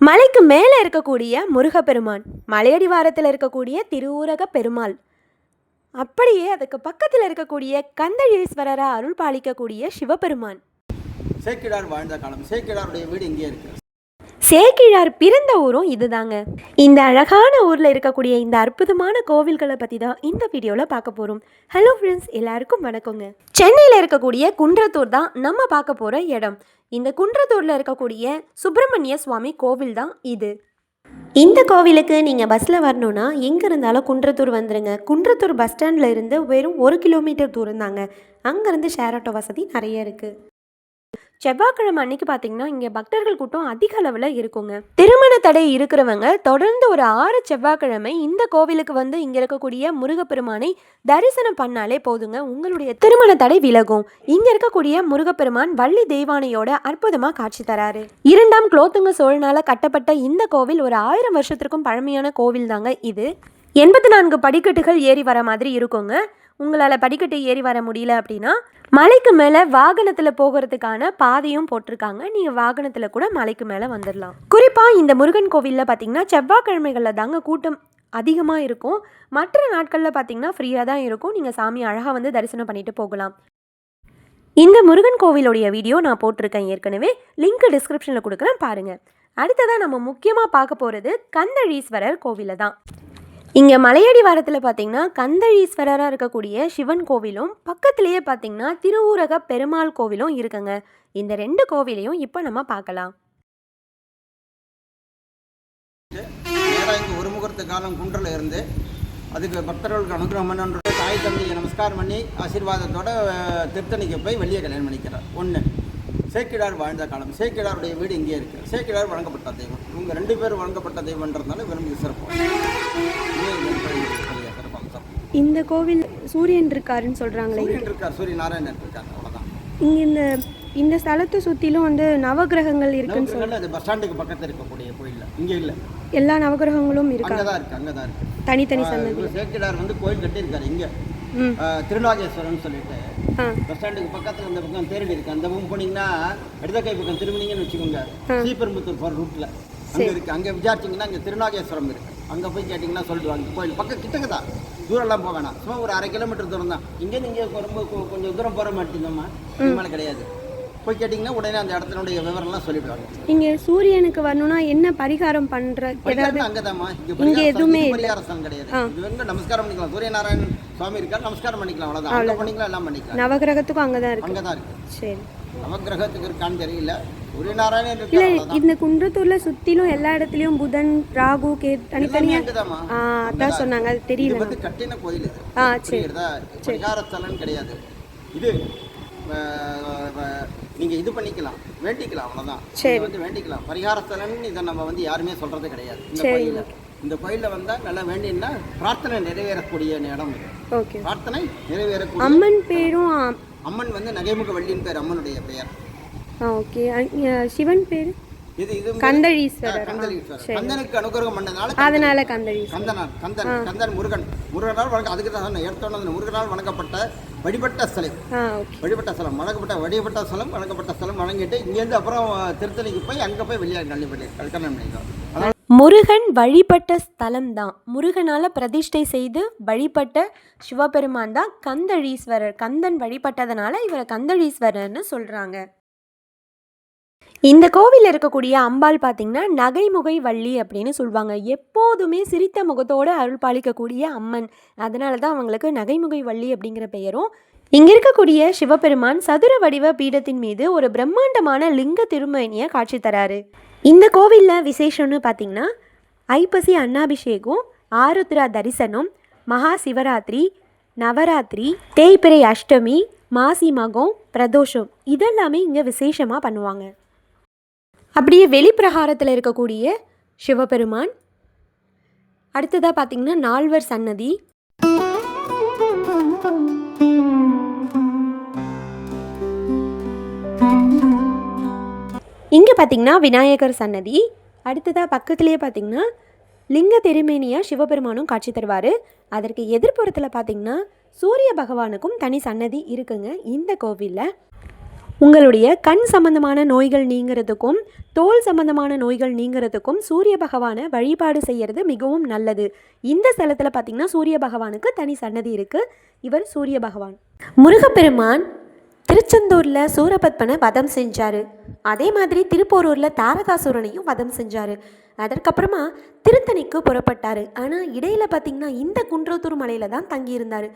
மலைக்கு மேலே இருக்கக்கூடிய முருகப்பெருமான், மலையடிவாரத்தில் இருக்கக்கூடிய திருவூரக பெருமாள், அப்படியே அதுக்கு பக்கத்தில் இருக்கக்கூடிய கந்தழீஸ்வரரை அருள் பாலிக்கக்கூடிய சிவபெருமான். சேக்கிழார் வாழ்ந்த காலம். சேக்கிழாருடைய வீடு இங்கே இருக்கு. சேக்கிழார் பிறந்த ஊரும் இதுதாங்க. இந்த அழகான ஊரில் இருக்கக்கூடிய இந்த அற்புதமான கோவில்களை பற்றி தான் இந்த வீடியோவில் பார்க்க போகிறோம். ஹலோ ஃப்ரெண்ட்ஸ், எல்லாருக்கும் வணக்கங்க. சென்னையில் இருக்கக்கூடிய குன்றத்தூர் தான் நம்ம பார்க்க போகிற இடம். இந்த குன்றத்தூரில் இருக்கக்கூடிய சுப்பிரமணிய சுவாமி கோவில் தான் இது. இந்த கோவிலுக்கு நீங்கள் பஸ்ஸில் வரணுன்னா எங்கே இருந்தாலும் குன்றத்தூர் வந்துடுங்க. குன்றத்தூர் பஸ் ஸ்டாண்டில் இருந்து வெறும் 1 கிலோமீட்டர் தூரம் தாங்க. அங்கேருந்து ஷேர் ஆட்டோ வசதி நிறைய இருக்குது. செவ்வாய்க்கிழமை அன்னைக்கு பார்த்தீங்கன்னா இங்கே பக்தர்கள் கூட்டம் அதிக அளவில் இருக்குங்க. திருமண தடை இருக்கிறவங்க தொடர்ந்து ஒரு 6 செவ்வாய்க்கிழமை இந்த கோவிலுக்கு வந்து இங்கே இருக்கக்கூடிய முருகப்பெருமானை தரிசனம் பண்ணாலே போதுங்க, உங்களுடைய திருமண தடை விலகும். இங்கே இருக்கக்கூடிய முருகப்பெருமான் வள்ளி தெய்வானையோட அற்புதமாக காட்சி தராரு. 2ஆம் குலோத்துங்க சோழனால கட்டப்பட்ட இந்த கோவில் ஒரு 1000 வருஷத்திற்கும் பழமையான கோவில் தாங்க இது. 84 படிக்கட்டுகள் ஏறி வர மாதிரி இருக்குங்க. உங்களால் படிக்கட்டு ஏறி வர முடியல அப்படின்னா மலைக்கு மேலே வாகனத்தில் போகிறதுக்கான பாதையும் போட்டிருக்காங்க. நீங்கள் வாகனத்தில் கூட மலைக்கு மேலே வந்துடலாம். குறிப்பாக இந்த முருகன் கோவிலில் பார்த்தீங்கன்னா செவ்வாய்க்கிழமைகளில் தாங்க கூட்டம் அதிகமாக இருக்கும். மற்ற நாட்களில் பார்த்தீங்கன்னா ஃப்ரீயாக தான் இருக்கும். நீங்கள் சாமி அழகாக வந்து தரிசனம் பண்ணிட்டு போகலாம். இந்த முருகன் கோவிலுடைய வீடியோ நான் போட்டிருக்கேன் ஏற்கனவே, லிங்க் டிஸ்கிரிப்ஷனில் கொடுக்குறேன் பாருங்கள். அடுத்ததாக நம்ம முக்கியமாக பார்க்க போகிறது கந்தழீஸ்வரர் கோவிலை தான். இங்கே மலையடிவாரத்தில் பார்த்தீங்கன்னா கந்தழீஸ்வரராக இருக்கக்கூடிய சிவன் கோவிலும் பக்கத்துலேயே பார்த்தீங்கன்னா திருவூரக பெருமாள் கோவிலும் இருக்குங்க. இந்த 2 கோவிலையும் இப்போ நம்ம பார்க்கலாம். ஒரு முகூர்த்த காலம் குன்றில் இருந்து அதுக்கு பக்தர்களுக்கு அனுகிரகம் பண்ண தாய் தந்தையை நமஸ்காரம் பண்ணி ஆசீர்வாதத்தோட திருத்தணிக்கு போய் வெளியே கல்யாணம் பண்ணிக்கிறார். 1 சேக்கிழார் வாழ்ந்த காலம். சேக்கிழாருடைய வீடு இங்கே இருக்குது. சேக்கிழார் வழங்கப்பட்ட தெய்வம். இவங்க 2 பேர் வழங்கப்பட்ட தெய்வம்ன்றதுனால விரும்பி சிறப்பு. இந்த கோவில் சூரியன் இருக்காருன்னு சொல்கிறாங்களே. சூரியன் இருக்கார், சூரிய நாராயணன் இருக்கார், அவ்வளோதான். இங்கே இந்த ஸ்தலத்தை சுற்றிலும் வந்து நவகிரகங்கள் இருக்குன்னு சொல்லுங்கள். அது பஸ் ஸ்டாண்டுக்கு பக்கத்தில் இருக்கக்கூடிய கோயில் இங்கே இல்லை. எல்லா நவகிரகங்களும் இருக்கு. அங்கே தான் இருக்குது, அங்கே தான் இருக்குது. தனித்தனி சன்னதி. சேக்கிழார் வந்து கோயில் கட்டியிருக்காரு இங்கே. திருநாகேஸ்வரன் சொல்லிட்டு பஸ் ஸ்டாண்டுக்கு பக்கத்தில் இந்த பக்கம் தேரடி இருக்கு. அந்த பக்கம் போனீங்கன்னா இடதுகை பக்கம் திரும்பினீங்கன்னு வச்சுக்கோங்க, ஸ்ரீபெரும்புத்தூர் போகிற ரூட்டில் அங்கே இருக்குது. அங்கே விசாரிச்சிங்கன்னா அங்கே திருநாகேஸ்வரம் இருக்குது. அங்கே போய் கேட்டிங்கன்னா சொல்லிடுவாங்க. கோயில் பக்கம் கிட்டக்கு தான், தூரம்லாம் போக வேணாம். சும்மா ஒரு 1/2 கிலோமீட்டர் தூரம் தான். இங்கேருந்து இங்கே ரொம்ப கொஞ்சம் தூரம் போகிற மாட்டேங்கம்மா, மேலே கிடையாது. போய் கேட்டிங்கன்னா உடனே அந்த இடத்தினுடைய விவரம்லாம் சொல்லிவிடுவாங்க. இங்கே சூரியனுக்கு வரணும்னா என்ன பரிகாரம் பண்ணுற அங்கே தான்மா. இங்கே எதுவுமே பரிகாரம் கிடையாது. இது வந்து நமஸ்காரம் பண்ணிக்கலாம். சூரியநாராயணன் சுவாமி இருக்கார், நமஸ்காரம் பண்ணிக்கலாம், அவ்வளோதான். அங்கே பண்ணிக்கலாம், எல்லாம் பண்ணிக்கலாம். நவகிரகத்துக்கும் அங்கே தான் இருக்கு. அங்கே தான் இருக்குது. சரி, நவகிரகத்துக்கு இருக்கான்னு தெரியல. சூரியநாராயணன் இல்லை, இந்த குன்றத்தூர்ல சுத்திலும் எல்லா இடத்துலயும் புதன் ராகு தனித்தனியா அதான் சொன்னாங்க. அது தெரியல. வந்து கட்டின கோயில் இது. சரி, பரிகாரத்தலன் கிடையாது இது. நீங்க இது பண்ணிக்கலாம், வேண்டிக்கலாம், அவ்வளவுதான். வந்து வேண்டிக்கலாம். பரிகாரத்தலன் இதை நம்ம வந்து யாருமே சொல்றது கிடையாது. இந்த கோயில்ல வந்தா நல்லா வேண்டினா பிரார்த்தனை நிறைவேறக்கூடிய இடம் இது. பிரார்த்தனை நிறைவேறக்கூடிய அம்மன் பேரும் அம்மன் வந்து நகைமுக வள்ளியின் பேர் அம்மனுடைய பெயர். ஓகே, சிவன் பேரு இது கந்தழீஸ்வரர். கந்தனுக்கு அனுகிரகம் பண்ணதால அதனால கந்தன் முருகனால் அதுக்கு தான் எடுத்தோன்னு முருகனால் வணங்கப்பட்ட வழிபட்ட ஸ்தலம். வழிபட்ட ஸ்தலம் வணங்கிட்டு இங்கேருந்து அப்புறம் திருத்தணிக்கு போய் அங்கே போய் வெளியே கல்யாணம் பண்ணிக்கலாம். முருகன் வழிபட்ட ஸ்தலம் தான். முருகனால் பிரதிஷ்டை செய்து வழிபட்ட சிவபெருமான் தான் கந்தழீஸ்வரர். கந்தன் வழிபட்டதனால இவரை கந்தழீஸ்வரர்னு சொல்கிறாங்க. இந்த கோவிலில் இருக்கக்கூடிய அம்பாள் பார்த்திங்கன்னா நகைமுகை வள்ளி அப்படின்னு சொல்லுவாங்க. எப்போதுமே சிரித்த முகத்தோடு அருள் பாலிக்கக்கூடிய அம்மன். அதனால தான் அவங்களுக்கு நகைமுகை வள்ளி அப்படிங்கிற பெயரும். இங்கே இருக்கக்கூடிய சிவபெருமான் சதுர வடிவ பீடத்தின் மீது ஒரு பிரம்மாண்டமான லிங்க திருமேனியை காட்சி தராரு. இந்த கோவிலில் விசேஷம்னு பார்த்திங்கன்னா ஐப்பசி அன்னாபிஷேகம், ஆருத்ரா தரிசனம், மகா சிவராத்திரி, நவராத்திரி, தேய்பிறை அஷ்டமி, மாசி மகம், பிரதோஷம் இதெல்லாமே இங்கே விசேஷமாக பண்ணுவாங்க. அப்படியே வெளிப்பிரகாரத்தில் இருக்கக்கூடிய சிவபெருமான். அடுத்ததாக பார்த்திங்கன்னா 4 சன்னதி. இங்கே பார்த்திங்கன்னா விநாயகர் சன்னதி. அடுத்ததாக பக்கத்துலேயே பார்த்திங்கன்னா லிங்க திருமேனியாக சிவபெருமானும் காட்சி தருவார். அதற்கு எதிர்ப்புறத்தில் பார்த்திங்கன்னா சூரிய பகவானுக்கும் தனி சன்னதி இருக்குங்க இந்த கோவிலில். உங்களுடைய கண் சம்பந்தமான நோய்கள் நீங்கிறதுக்கும் தோல் சம்பந்தமான நோய்கள் நீங்கிறதுக்கும் சூரிய பகவானை வழிபாடு செய்கிறது மிகவும் நல்லது. இந்த ஸ்தலத்தில் பார்த்திங்கன்னா சூரிய பகவானுக்கு தனி சன்னதி இருக்குது. இவர் சூரிய பகவான். முருகப்பெருமான் திருச்செந்தூரில் சூரபத்மனை வதம் செஞ்சார். அதே மாதிரி திருப்போரூரில் தாரகாசுரனையும் வதம் செஞ்சார். அதற்கப்புறமா திருத்தணிக்கு புறப்பட்டார். ஆனால் இடையில் பார்த்திங்கன்னா இந்த குன்றத்தூர் மலையில் தான் தங்கியிருந்தார்.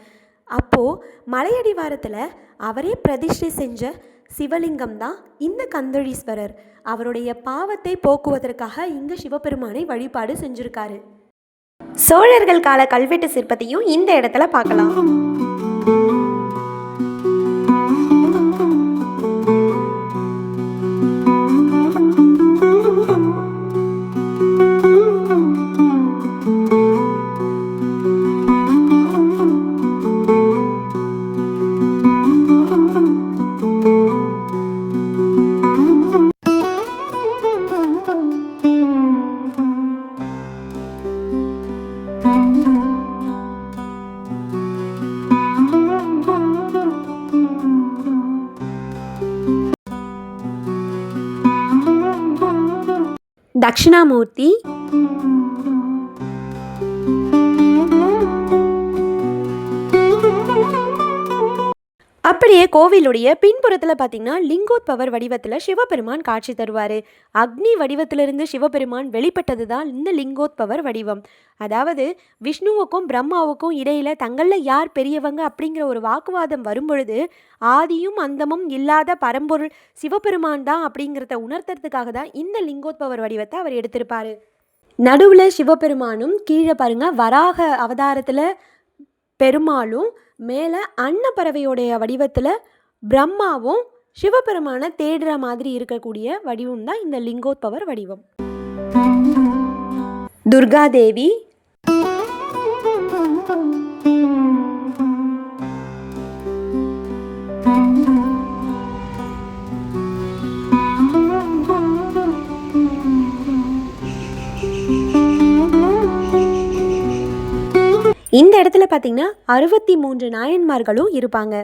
அப்போது மலையடிவாரத்தில் அவரே பிரதிஷ்டை செஞ்ச சிவலிங்கம் தான் இந்த கந்தளீஸ்வரர். அவருடைய பாவத்தை போக்குவதற்காக இங்கே சிவபெருமானை வழிபாடு செஞ்சுருக்காரு. சோழர்கள் கால கல்வெட்டு சிற்பத்தையும் இந்த இடத்துல பார்க்கலாம். தட்சிணாமூர்த்தி, அப்படியே கோவிலுடைய பின்புறத்தில் பார்த்திங்கன்னா லிங்கோத்பவர் வடிவத்தில் சிவபெருமான் காட்சி தருவார். அக்னி வடிவத்திலிருந்து சிவபெருமான் வெளிப்பட்டது தான் இந்த லிங்கோத்பவர் வடிவம். அதாவது விஷ்ணுவுக்கும் பிரம்மாவுக்கும் இடையில் தங்களில் யார் பெரியவங்க அப்படிங்கிற ஒரு வாக்குவாதம் வரும்பொழுது ஆதியும் அந்தமும் இல்லாத பரம்பொருள் சிவபெருமான் தான் அப்படிங்கிறத உணர்த்துறதுக்காக தான் இந்த லிங்கோத்பவர் வடிவத்தை அவர் எடுத்திருப்பார். நடுவில் சிவபெருமானும், கீழே பாருங்கள் வராக அவதாரத்தில் பெருமாளும், மேலே அன்னப்பறவையோடைய வடிவத்தில் பிரம்மாவும் சிவபெருமானை தேடுற மாதிரி இருக்கக்கூடிய வடிவம் தான் இந்த லிங்கோத்பவர் வடிவம். துர்காதேவி, இந்த இடத்துல பார்த்திங்கன்னா 63 நாயன்மார்களும் இருப்பாங்க.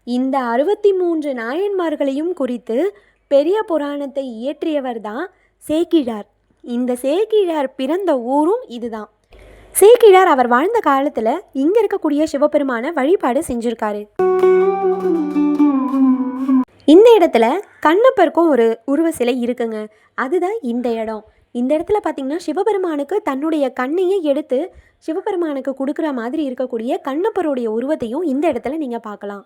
இந்த 63 நாயன்மார்களையும் குறித்து பெரிய புராணத்தை இயற்றியவர் தான் சேக்கிழார். இந்த சேக்கிழார் பிறந்த ஊரும் இதுதான். சேக்கிழார் அவர் வாழ்ந்த காலத்தில் இங்கே இருக்கக்கூடிய சிவபெருமான வழிபாடு செஞ்சுருக்காரு. இந்த இடத்துல கண்ணப்பருக்கும் ஒரு உருவ சிலை இருக்குங்க. அதுதான் இந்த இடம். இந்த இடத்துல பார்த்திங்கன்னா சிவபெருமானுக்கு தன்னுடைய கண்ணையே எடுத்து சிவபெருமானுக்கு கொடுக்குற மாதிரி இருக்கக்கூடிய கண்ணப்பருடைய உருவத்தையும் இந்த இடத்துல நீங்கள் பார்க்கலாம்.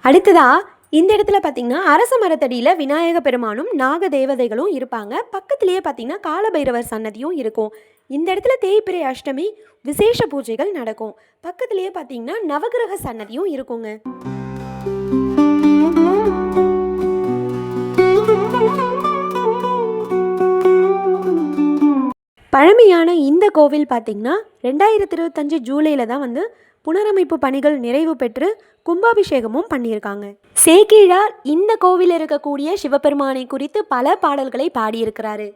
அடுத்ததாக இந்த இடத்துல பார்த்திங்கன்னா அரச மரத்தடியில் விநாயக பெருமானும் நாக தேவதைகளும் இருப்பாங்க. பக்கத்துலேயே பார்த்திங்கன்னா காலபைரவர் சன்னதியும் இருக்கும். இந்த இடத்துல தேய்பிறை அஷ்டமி விசேஷ பூஜைகள் நடக்கும். பக்கத்துலேயே பார்த்திங்கன்னா நவகிரக சன்னதியும் இருக்குங்க. பழமையான இந்த கோவில் பார்த்திங்கன்னா 2025 ஜூலையில் தான் வந்து புனரமைப்பு பணிகள் நிறைவு பெற்று கும்பாபிஷேகமும் பண்ணியிருக்காங்க. சேக்கிழார் இந்த கோவில் இருக்கக்கூடிய சிவபெருமானை குறித்து பல பாடல்களை பாடியிருக்கிறாரு.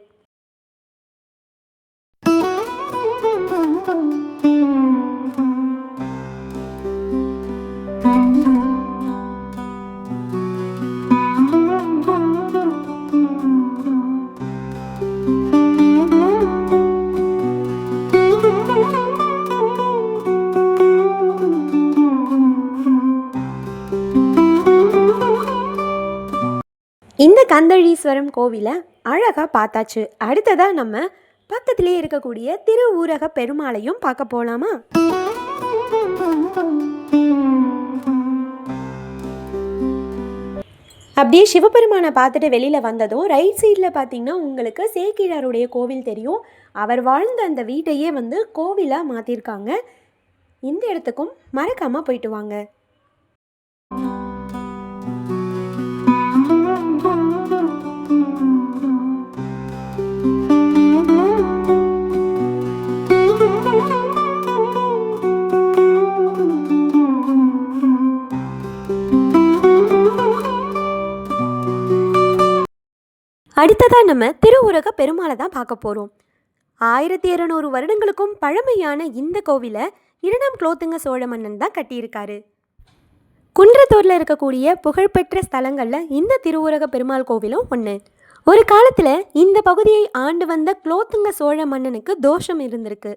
இந்த கந்தளீஸ்வரம் கோவிலை அழகாக பார்த்தாச்சு. அடுத்ததாக நம்ம பக்கத்திலே இருக்கக்கூடிய திருவூரக பெருமாளையும் பார்க்க போகலாமா? அப்படியே சிவபெருமானை பார்த்துட்டு வெளியில் வந்ததும் ரைட் சைடில் பார்த்தீங்கன்னா உங்களுக்கு சேக்கிழாருடைய கோவில் தெரியும். அவர் வாழ்ந்த அந்த வீட்டையே வந்து கோவிலாக மாற்றிருக்காங்க. இந்த இடத்துக்கும் மறக்காமல் போயிட்டு வாங்க. அடுத்ததாக நம்ம திருவுரக பெருமாளை தான் பார்க்க போகிறோம். 1200 வருடங்களுக்கும் பழமையான இந்த கோவிலை 2ஆம் குலோத்துங்க சோழ மன்னன் தான் கட்டியிருக்காரு. குன்றத்தூரில் இருக்கக்கூடிய புகழ்பெற்ற ஸ்தலங்களில் இந்த திருவுரக பெருமாள் கோவிலும் ஒன்று. ஒரு காலத்தில் இந்த பகுதியை ஆண்டு வந்த குலோத்துங்க சோழ மன்னனுக்கு தோஷம் இருந்திருக்கு.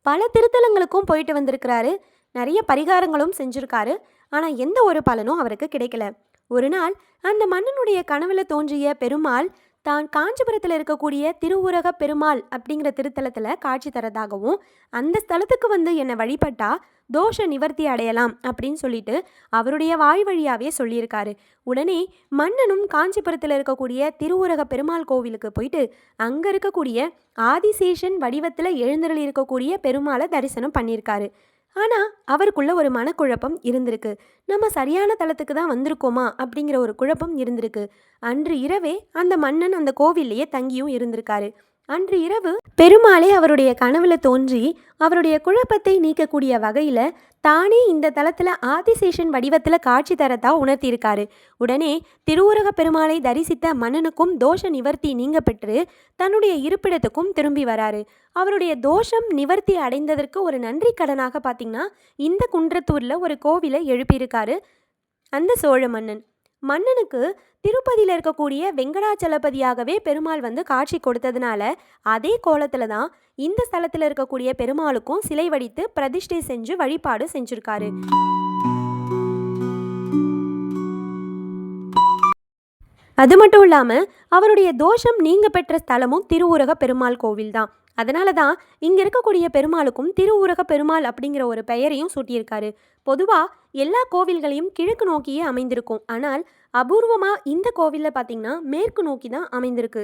பல திருத்தலங்களுக்கும் போயிட்டு வந்திருக்கிறாரு, நிறைய பரிகாரங்களும் செஞ்சுருக்காரு. ஆனால் எந்த ஒரு பலனும் அவருக்கு கிடைக்கல. ஒரு நாள் அந்த மன்னனுடைய கனவுல தோன்றிய பெருமாள் தான் காஞ்சிபுரத்தில் இருக்கக்கூடிய திருவுரக பெருமாள் அப்படிங்கிற திருத்தலத்தில் காட்சி தரதாகவும், அந்த ஸ்தலத்துக்கு வந்து என்னை வழிபட்டா தோஷ நிவர்த்தி அடையலாம் அப்படின்னு சொல்லிட்டு அவருடைய வாய் வழியாகவே சொல்லியிருக்காரு. உடனே மன்னனும் காஞ்சிபுரத்தில் இருக்கக்கூடிய திருவுரக பெருமாள் கோவிலுக்கு போயிட்டு அங்கே இருக்கக்கூடிய ஆதிசேஷன் வடிவத்தில் எழுந்தருளி இருக்கக்கூடிய பெருமாளை தரிசனம் பண்ணியிருக்காரு. ஆனால் அவருக்குள்ள ஒரு மனக்குழப்பம் இருந்திருக்கு. நம்ம சரியான தலத்துக்கு தான் வந்திருக்கோமா அப்படிங்கிற ஒரு குழப்பம் இருந்திருக்கு. அன்று இரவே அந்த மன்னன் அந்த கோவில்லையே தங்கியும் இருந்திருக்காரு. அன்று இரவு பெருமாளே அவருடைய கனவுல தோன்றி அவருடைய குழப்பத்தை நீக்கக்கூடிய வகையில் தானே இந்த தலத்தில் ஆதிசேஷன் வடிவத்தில் காட்சி தரத்தா உணர்த்தியிருக்காரு. உடனே திருவுரக பெருமாளை தரிசித்த மன்னனுக்கும் தோஷ நிவர்த்தி நீங்க பெற்று தன்னுடைய இருப்பிடத்துக்கும் திரும்பி வராரு. அவருடைய தோஷம் நிவர்த்தி அடைந்ததற்கு ஒரு நன்றி கடனாக பார்த்திங்கன்னா இந்த குன்றத்தூரில் ஒரு கோவிலை எழுப்பியிருக்காரு அந்த சோழ மன்னன். மன்னனுக்கு திருப்பதியில் இருக்கக்கூடிய வெங்கடாச்சலபதியாகவே பெருமாள் வந்து காட்சி கொடுத்ததுனால அதே கோலத்தில் தான் இந்த ஸ்தலத்தில் இருக்கக்கூடிய பெருமாளுக்கும் சிலை வடித்து பிரதிஷ்டை செஞ்சு வழிபாடு செஞ்சுருக்காரு. அது மட்டும் இல்லாமல் அவருடைய தோஷம் நீங்க பெற்ற ஸ்தலமும் திருவுரக பெருமாள் கோவில் தான். அதனால தான் இங்கே இருக்கக்கூடிய பெருமாளுக்கும் திருவுரக பெருமாள் அப்படிங்கிற ஒரு பெயரையும் சூட்டியிருக்காரு. பொதுவாக எல்லா கோவில்களையும் கிழக்கு நோக்கியே அமைந்திருக்கும். ஆனால் அபூர்வமாக இந்த கோவிலில் பார்த்திங்கன்னா மேற்கு நோக்கி தான் அமைந்திருக்கு.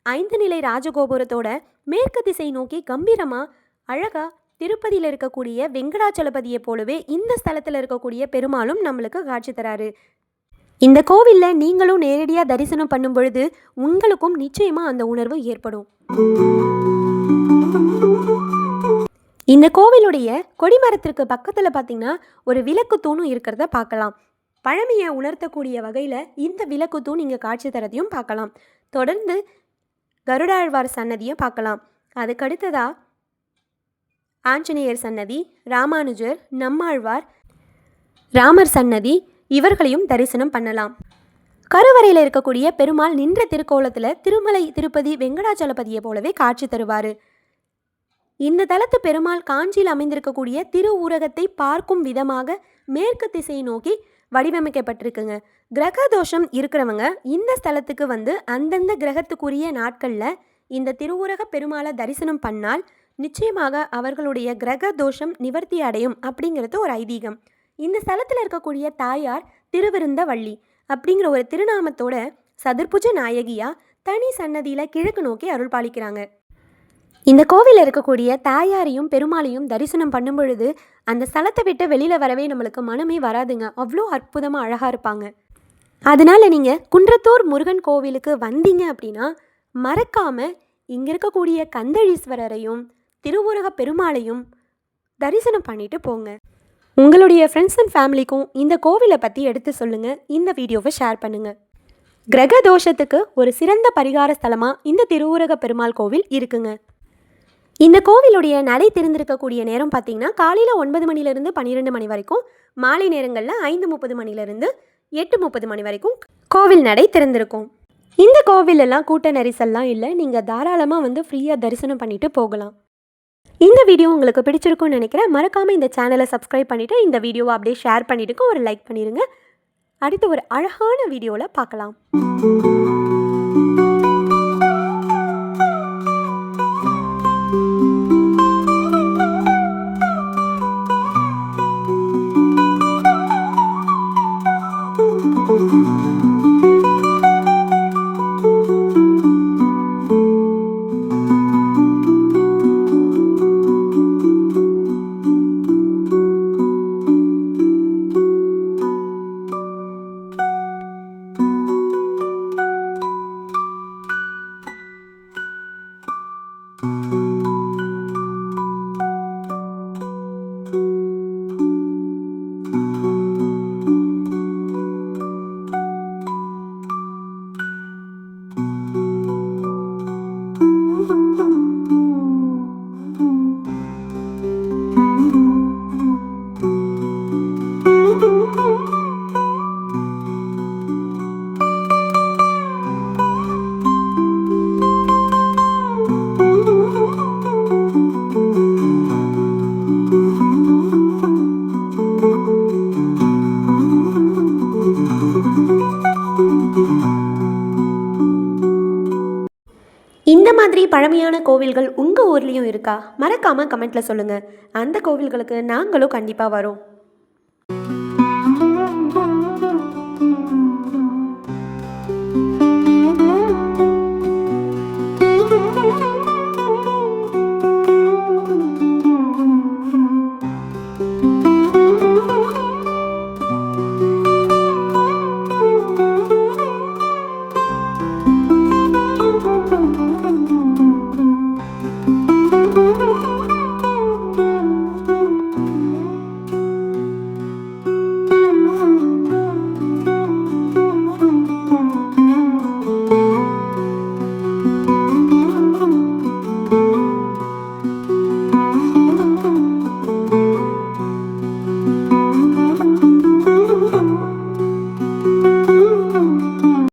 5 நிலை ராஜகோபுரத்தோட மேற்கு திசை நோக்கி கம்பீரமாக அழகாக திருப்பதியில் இருக்கக்கூடிய வெங்கடாச்சலபதியை போலவே இந்த ஸ்தலத்தில் இருக்கக்கூடிய பெருமாளும் நம்மளுக்கு காட்சி தராரு. இந்த கோவிலில் நீங்களும் நேரடியாக தரிசனம் பண்ணும் பொழுது உங்களுக்கும் நிச்சயமாக அந்த உணர்வு ஏற்படும். இந்த கோவிலுடைய கொடிமரத்திற்கு பக்கத்தில் பார்த்திங்கன்னா ஒரு விளக்கு தூணும் இருக்கிறத பார்க்கலாம். பழமையை உணர்த்தக்கூடிய வகையில் இந்த விளக்கு தூண் இங்கே காட்சி தரதையும் பார்க்கலாம். தொடர்ந்து கருடாழ்வார் சன்னதியும் பார்க்கலாம். அதுக்கடுத்ததாக ஆஞ்சநேயர் சன்னதி, ராமானுஜர், நம்மாழ்வார், ராமர் சன்னதி இவர்களையும் தரிசனம் பண்ணலாம். கருவறையில் இருக்கக்கூடிய பெருமாள் நின்ற திருக்கோலத்தில் திருமலை திருப்பதி வெங்கடாச்சலபதியை போலவே காட்சி தருவார். இந்த தலத்து பெருமாள் காஞ்சியில் அமைந்திருக்கக்கூடிய திருவூரகத்தை பார்க்கும் விதமாக மேற்கு திசையை நோக்கி வடிவமைக்கப்பட்டிருக்குங்க. கிரக தோஷம் இருக்கிறவங்க இந்த ஸ்தலத்துக்கு வந்து அந்தந்த கிரகத்துக்குரிய நாட்களில் இந்த திருவூரக பெருமாளை தரிசனம் பண்ணால் நிச்சயமாக அவர்களுடைய கிரக தோஷம் நிவர்த்தி அடையும் அப்படிங்கிறது ஒரு ஐதீகம். இந்த ஸ்தலத்தில் இருக்கக்கூடிய தாயார் திருவிருந்தவள்ளி அப்படிங்கிற ஒரு திருநாமத்தோட சதுர்புஜ நாயகியா தனி சன்னதியில் கிழக்கு நோக்கி அருள் பாலிக்கிறாங்க. இந்த கோவிலில் இருக்கக்கூடிய தாயாரையும் பெருமாளையும் தரிசனம் பண்ணும் பொழுது அந்த ஸ்தலத்தை விட்டு வெளியில் வரவே நம்மளுக்கு மனமே வராதுங்க. அவ்வளோ அற்புதமாக அழகாக இருப்பாங்க. அதனால் நீங்கள் குன்றத்தூர் முருகன் கோவிலுக்கு வந்தீங்க அப்படின்னா மறக்காமல் இங்கே இருக்கக்கூடிய கந்தளீஸ்வரரையும் திருவுருக பெருமாளையும் தரிசனம் பண்ணிட்டு போங்க. உங்களுடைய ஃப்ரெண்ட்ஸ் அண்ட் ஃபேமிலிக்கும் இந்த கோவிலை பற்றி எடுத்து சொல்லுங்கள். இந்த வீடியோவை ஷேர் பண்ணுங்கள். கிரக தோஷத்துக்கு ஒரு சிறந்த பரிகார ஸ்தலமாக இந்த திருவுருக பெருமாள் கோவில் இருக்குங்க. இந்த கோவிலுடைய நடை திறந்திருக்கக்கூடிய நேரம் பார்த்தீங்கன்னா காலையில் 9 மணிலேருந்து 12 மணி வரைக்கும், மாலை நேரங்களில் 5:30 மணிலேருந்து 8:30 மணி வரைக்கும் கோவில் நடை திறந்திருக்கும். இந்த கோவிலெல்லாம் கூட்ட நெரிசல்லாம் இல்லை. நீங்கள் தாராளமாக ஃப்ரீயாக தரிசனம் பண்ணிட்டு போகலாம். இந்த வீடியோ உங்களுக்கு பிடிச்சிருக்கும்னு நினைக்கிறேன். மறக்காமல் இந்த சேனலை சப்ஸ்கிரைப் பண்ணிவிட்டு இந்த வீடியோவை அப்படியே ஷேர் பண்ணிவிட்டு ஒரு லைக் பண்ணிடுங்க. அடுத்து ஒரு அழகான வீடியோவில் பார்க்கலாம். இந்த மாதிரி பழமையான கோவில்கள் உங்கள் ஊர்லேயும் இருக்கா? மறக்காமல் கமெண்ட்டில் சொல்லுங்கள். அந்த கோவில்களுக்கு நாங்களும் கண்டிப்பாக வரோம்.